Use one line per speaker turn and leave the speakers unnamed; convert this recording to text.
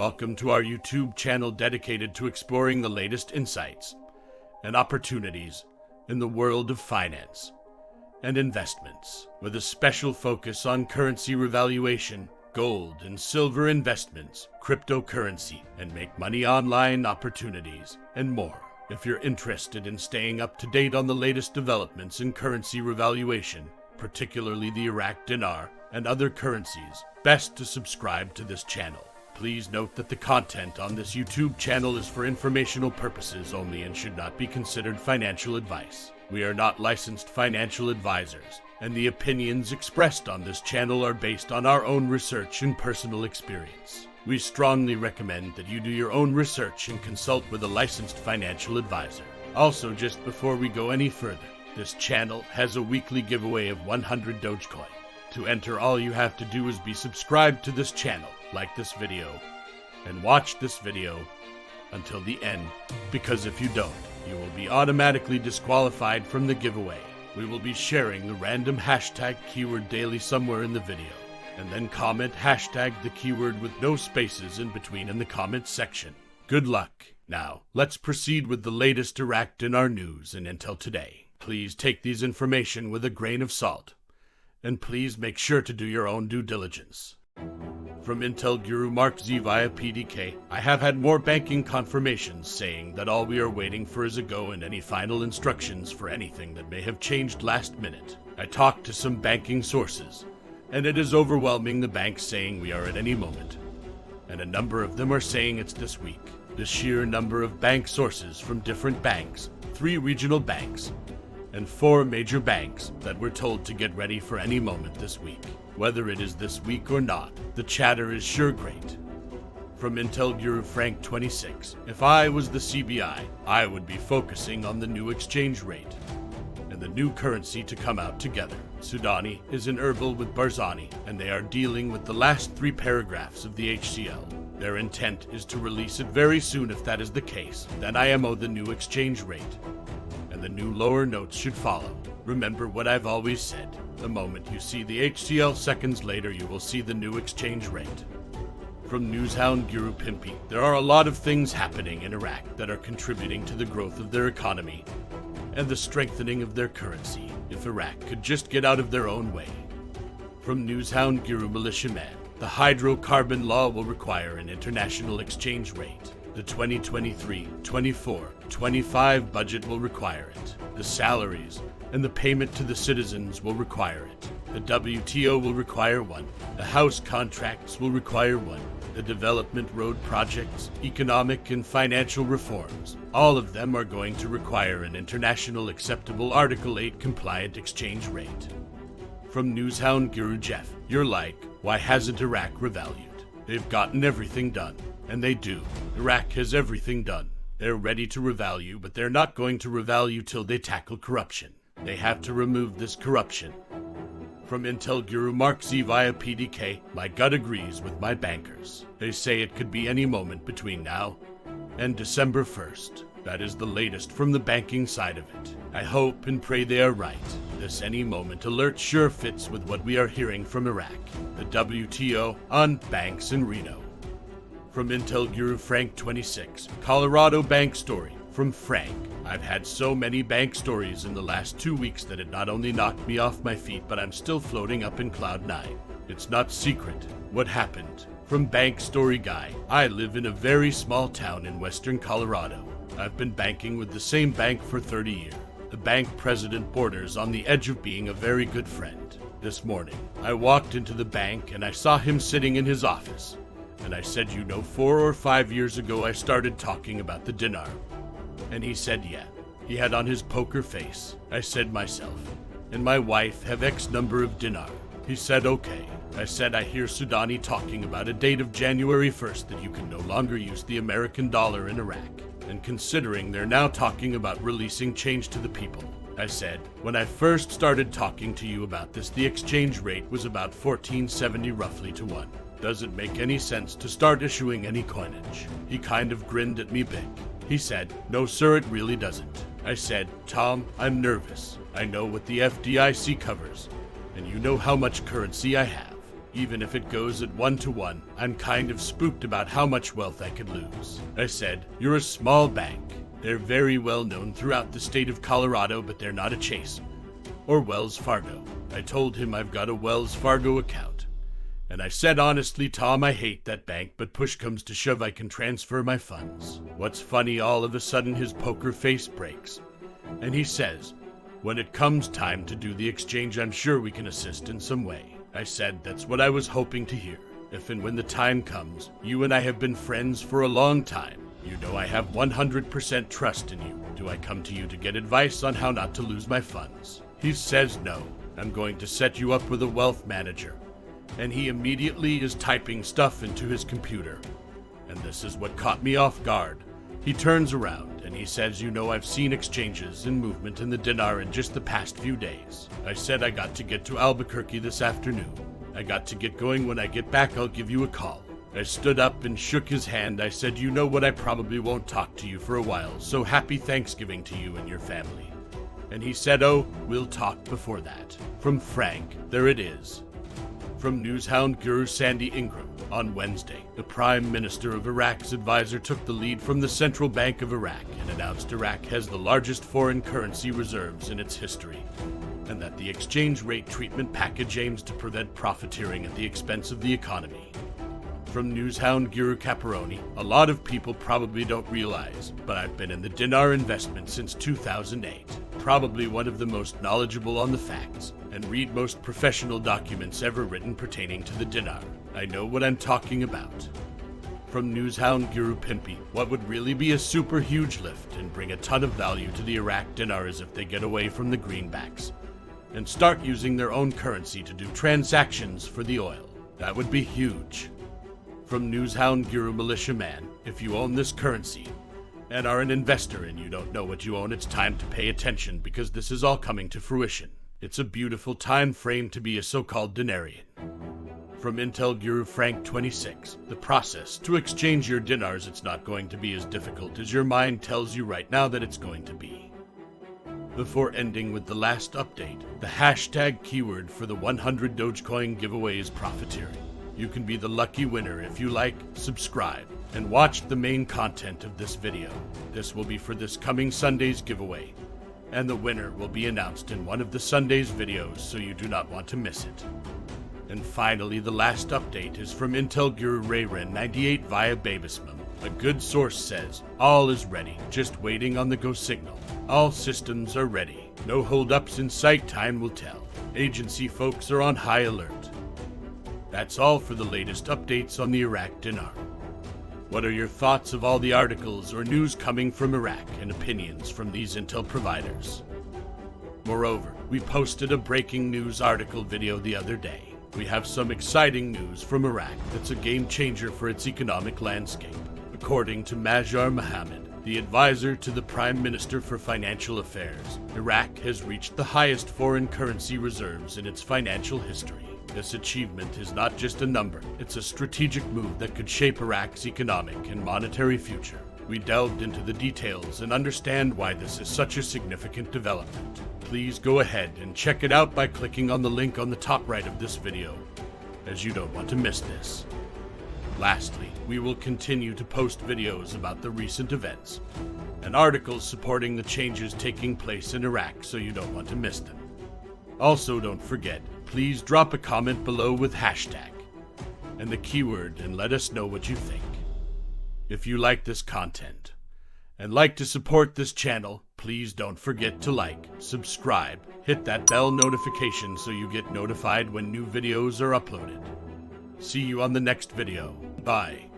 Welcome to our YouTube channel dedicated to exploring the latest insights and opportunities in the world of finance and investments, with a special focus on currency revaluation, gold and silver investments, cryptocurrency, and make money online opportunities, and more. If you're interested in staying up to date on the latest developments in currency revaluation, particularly the Iraqi Dinar and other currencies, best to subscribe to this channel. Please note that the content on this YouTube channel is for informational purposes only and should not be considered financial advice. We are not licensed financial advisors, and the opinions expressed on this channel are based on our own research and personal experience. We strongly recommend that you do your own research and consult with a licensed financial advisor. Also, just before we go any further, this channel has a weekly giveaway of 100 Dogecoin. To enter, all you have to do is be subscribed to this channel, like this video, and watch this video until the end, because if you don't, you will be automatically disqualified from the giveaway. We will be sharing the random hashtag keyword daily somewhere in the video, and then comment hashtag the keyword with no spaces in between in the comments section. Good luck. Now, let's proceed with the latest Iraqi Dinar news and intel today. Please take these information with a grain of salt, and please make sure to do your own due diligence. From Intel Guru Mark Z via PDK, I have had more banking confirmations saying that all we are waiting for is a go and any final instructions for anything that may have changed last minute. I talked to some banking sources, and it is overwhelming, the banks saying we are at any moment. And a number of them are saying it's this week. The sheer number of bank sources from different banks, 3 regional banks, and 4 major banks that were told to get ready for any moment this week. Whether it is this week or not, the chatter is sure great. From Intel Guru Frank 26, if I was the CBI, I would be focusing on the new exchange rate and the new currency to come out together. SUDANI is in ERBIL with BARZANI, and they are dealing with the last 3 paragraphs of the HCL. Their intent is to release it very soon. If that is the case, then IMO the new exchange rate, and the new lower notes should follow. Remember what I've always said. The moment you see the HCL, seconds later you will see the new exchange rate. From Newshound Guru Pimpy, there are a lot of things happening in Iraq that are contributing to the growth of their economy and the strengthening of their currency, if Iraq could just get out of their own way. From Newshound Guru Militiaman, the hydrocarbon law will require an international exchange rate. The 2023-24-25 budget will require it. The salaries and the payment to the citizens will require it. The WTO will require one. The house contracts will require one. The development road projects, economic and financial reforms, all of them are going to require an international acceptable Article 8 compliant exchange rate. From Newshound Guru Jeff, you're like, why hasn't Iraq revalued? They've gotten everything done. And they do. Iraq has everything done. They're ready to revalue, but they're not going to revalue till they tackle corruption. They have to remove this corruption. From Intel Guru Mark Z via PDK, my gut agrees with my bankers. They say it could be any moment between now and December 1st. That is the latest from the banking side of it. I hope and pray they are right. This any moment alert sure fits with what we are hearing from Iraq, the WTO, on banks in Reno. From Intel Guru Frank 26, Colorado bank story. From Frank, I've had so many bank stories in the last 2 weeks that it not only knocked me off my feet, but I'm still floating up in cloud 9. It's not secret what happened. From Bank Story Guy, I live in a very small town in western Colorado. I've been banking with the same bank for 30 years. The bank president borders on the edge of being a very good friend. This morning, I walked into the bank and I saw him sitting in his office. And I said, 4 or 5 years ago I started talking about the dinar. And he said, yeah. He had on his poker face. I said, myself and my wife have X number of dinar. He said, okay. I said, I hear SUDANI talking about a date of January 1st that you can no longer use the American dollar in Iraq. And considering they're now talking about releasing change to the people. I said, when I first started talking to you about this, the exchange rate was about 1470 roughly to 1. Doesn't make any sense to start issuing any coinage. He kind of grinned at me big. He said, no sir, it really doesn't. I said, Tom, I'm nervous. I know what the FDIC covers, and you know how much currency I have. Even if it goes at 1-to-1, I'm kind of spooked about how much wealth I could lose. I said, "You're a small bank. They're very well known throughout the state of Colorado, but they're not a Chase or Wells Fargo." I told him I've got a Wells Fargo account. And I said, "Honestly, Tom, I hate that bank, but push comes to shove, I can transfer my funds." What's funny, all of a sudden his poker face breaks. And he says, "When it comes time to do the exchange, I'm sure we can assist in some way." I said, "That's what I was hoping to hear. If and when the time comes, you and I have been friends for a long time. You know I have 100% trust in you. Do I come to you to get advice on how not to lose my funds?" He says, "No, I'm going to set you up with a wealth manager." And he immediately is typing stuff into his computer. And this is what caught me off guard. He turns around and he says, "You know, I've seen exchanges and movement in the dinar in just the past few days." I said, "I got to get to Albuquerque this afternoon. I got to get going. When I get back, I'll give you a call." I stood up and shook his hand. I said, "You know what, I probably won't talk to you for a while, so happy Thanksgiving to you and your family." And he said, "Oh, we'll talk before that." From Frank, there it is. From Newshound guru Sandy Ingram, on Wednesday, the Prime Minister of Iraq's advisor took the lead from the Central Bank of Iraq and announced Iraq has the largest foreign currency reserves in its history, and that the exchange rate treatment package aims to prevent profiteering at the expense of the economy. From Newshound guru Caparoni, a lot of people probably don't realize, but I've been in the dinar investment since 2008. Probably one of the most knowledgeable on the facts, and read most professional documents ever written pertaining to the dinar. I know what I'm talking about. From Newshound guru Pimpy, what would really be a super huge lift and bring a ton of value to the Iraq dinar is if they get away from the greenbacks and start using their own currency to do transactions for the oil. That would be huge. From Newshound guru Militia Man, if you own this currency and are an investor and you don't know what you own, it's time to pay attention because this is all coming to fruition. It's a beautiful time frame to be a so-called dinarian. From Intel guru Frank 26, the process to exchange your dinars, it's not going to be as difficult as your mind tells you right now that it's going to be. Before ending with the last update, the hashtag keyword for the 100 Dogecoin giveaway is profiteering. You can be the lucky winner if you like, subscribe, and watch the main content of this video. This will be for this coming Sunday's giveaway, and the winner will be announced in one of the Sunday's videos, so you do not want to miss it. And finally, the last update is from Intel guru Rayren 98 via Babysmum. A good source says, "All is ready, just waiting on the go signal. All systems are ready. No holdups in sight, time will tell. Agency folks are on high alert." That's all for the latest updates on the Iraq dinar. What are your thoughts of all the articles or news coming from Iraq and opinions from these intel providers? Moreover, we posted a breaking news article video the other day. We have some exciting news from Iraq that's a game changer for its economic landscape. According to Majar Mohammed, the advisor to the Prime Minister for Financial Affairs, Iraq has reached the highest foreign currency reserves in its financial history. This achievement is not just a number, it's a strategic move that could shape Iraq's economic and monetary future. We delved into the details and understand why this is such a significant development. Please go ahead and check it out by clicking on the link on the top right of this video, as you don't want to miss this. Lastly, we will continue to post videos about the recent events and articles supporting the changes taking place in Iraq, so you don't want to miss them. Also, don't forget, please drop a comment below with hashtag and the keyword and let us know what you think. If you like this content and like to support this channel, please don't forget to like, subscribe, hit that bell notification so you get notified when new videos are uploaded. See you on the next video. Bye.